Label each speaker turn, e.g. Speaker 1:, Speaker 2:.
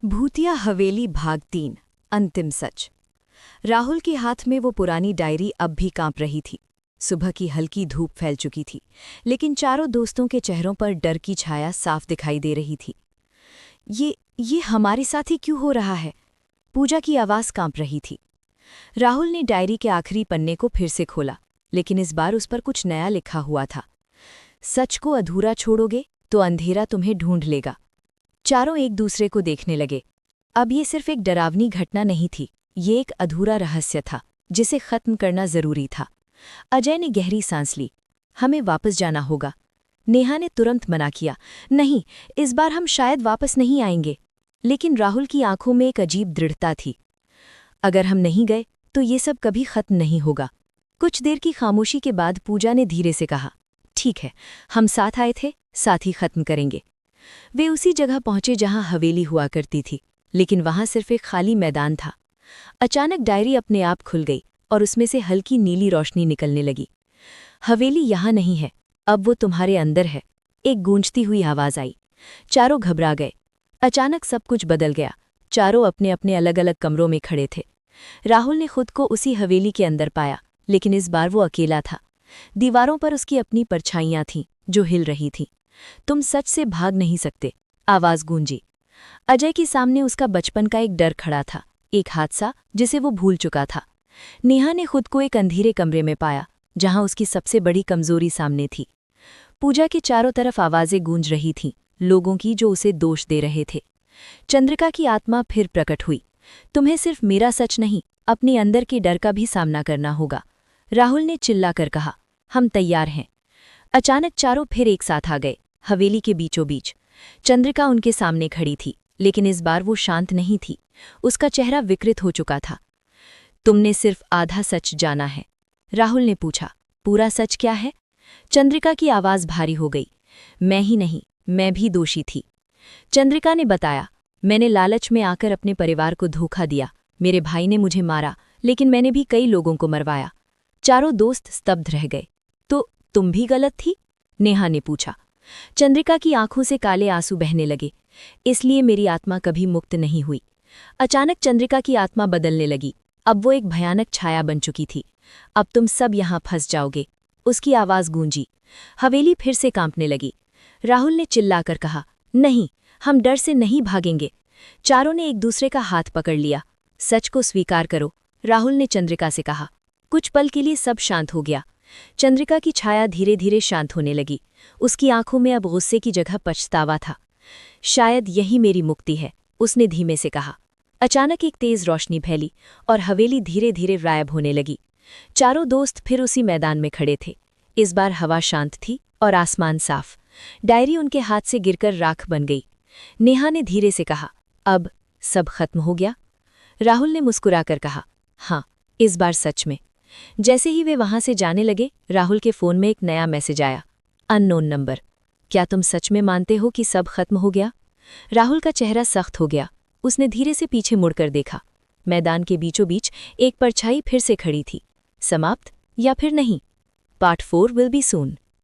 Speaker 1: भूतिया हवेली भाग 3 अंतिम सच। राहुल के हाथ में वो पुरानी डायरी अब भी कांप रही थी। सुबह की हल्की धूप फैल चुकी थी, लेकिन चारों दोस्तों के चेहरों पर डर की छाया साफ दिखाई दे रही थी। ये हमारे साथ ही क्यों हो रहा है? पूजा की आवाज़ कांप रही थी। राहुल ने डायरी के आखिरी पन्ने को फिर से खोला, लेकिन इस बार उस पर कुछ नया लिखा हुआ था। सच को अधूरा छोड़ोगे तो अंधेरा तुम्हें ढूंढ लेगा। चारों एक दूसरे को देखने लगे। अब ये सिर्फ एक डरावनी घटना नहीं थी, ये एक अधूरा रहस्य था जिसे खत्म करना जरूरी था। अजय ने गहरी सांस ली। हमें वापस जाना होगा। नेहा ने तुरंत मना किया, नहीं, इस बार हम शायद वापस नहीं आएंगे। लेकिन राहुल की आंखों में एक अजीब दृढ़ता थी। अगर हम नहीं गए तो ये सब कभी खत्म नहीं होगा। कुछ देर की खामोशी के बाद पूजा ने धीरे से कहा, ठीक है, हम साथ आए थे, साथ ही खत्म करेंगे। वे उसी जगह पहुंचे जहां हवेली हुआ करती थी, लेकिन वहां सिर्फ एक खाली मैदान था। अचानक डायरी अपने आप खुल गई और उसमें से हल्की नीली रोशनी निकलने लगी। हवेली यहाँ नहीं है, अब वो तुम्हारे अंदर है, एक गूंजती हुई आवाज आई। चारों घबरा गए। अचानक सब कुछ बदल गया। चारों अपने अपने अलग अलग कमरों में खड़े थे। राहुल ने खुद को उसी हवेली के अंदर पाया, लेकिन इस बार वो अकेला था। दीवारों पर उसकी अपनी परछाइयां थीं जो हिल रही थीं। तुम सच से भाग नहीं सकते, आवाज गूंजी। अजय के सामने उसका बचपन का एक डर खड़ा था, एक हादसा जिसे वो भूल चुका था। नेहा ने खुद को एक अंधेरे कमरे में पाया, जहां उसकी सबसे बड़ी कमजोरी सामने थी। पूजा के चारों तरफ आवाजें गूंज रही थीं, लोगों की जो उसे दोष दे रहे थे। चंद्रिका की आत्मा फिर प्रकट हुई। तुम्हें सिर्फ मेरा सच नहीं, अपने अंदर के डर का भी सामना करना होगा। राहुल ने चिल्लाकर कहा, हम तैयार हैं। अचानक चारों फिर एक साथ आ गए, हवेली के बीचों बीच। चंद्रिका उनके सामने खड़ी थी, लेकिन इस बार वो शांत नहीं थी। उसका चेहरा विकृत हो चुका था। तुमने सिर्फ आधा सच जाना है, राहुल ने पूछा। पूरा सच क्या है? चंद्रिका की आवाज भारी हो गई। मैं ही नहीं, मैं भी दोषी थी। चंद्रिका ने बताया, मैंने लालच में आकर अपने परिवार को धोखा दिया। मेरे भाई ने मुझे मारा, लेकिन मैंने भी कई लोगों को मरवाया। चारों दोस्त स्तब्ध रह गए। तो तुम भी गलत थी? नेहा ने पूछा। चंद्रिका की आंखों से काले आंसू बहने लगे। इसलिए मेरी आत्मा कभी मुक्त नहीं हुई। अचानक चंद्रिका की आत्मा बदलने लगी। अब वो एक भयानक छाया बन चुकी थी। अब तुम सब यहाँ फंस जाओगे, उसकी आवाज गूंजी। हवेली फिर से कांपने लगी। राहुल ने चिल्लाकर कहा, नहीं, हम डर से नहीं भागेंगे। चारों ने एक दूसरे का हाथ पकड़ लिया। सच को स्वीकार करो, राहुल ने चंद्रिका से कहा। कुछ पल के लिए सब शांत हो गया। चंद्रिका की छाया धीरे धीरे शांत होने लगी। उसकी आंखों में अब गुस्से की जगह पछतावा था। शायद यही मेरी मुक्ति है, उसने धीमे से कहा। अचानक एक तेज रोशनी फैली और हवेली धीरे धीरे गायब होने लगी। चारों दोस्त फिर उसी मैदान में खड़े थे। इस बार हवा शांत थी और आसमान साफ। डायरी उनके हाथ से गिरकर राख बन गई। नेहा ने धीरे से कहा, अब सब खत्म हो गया? राहुल ने मुस्कुराकर कहा, हाँ, इस बार सच में। जैसे ही वे वहां से जाने लगे, राहुल के फोन में एक नया मैसेज आया। Unknown number. क्या तुम सच में मानते हो कि सब खत्म हो गया? राहुल का चेहरा सख्त हो गया। उसने धीरे से पीछे मुड़कर देखा। मैदान के बीचों बीच एक परछाई फिर से खड़ी थी। समाप्त या फिर नहीं? Part 4 will be soon.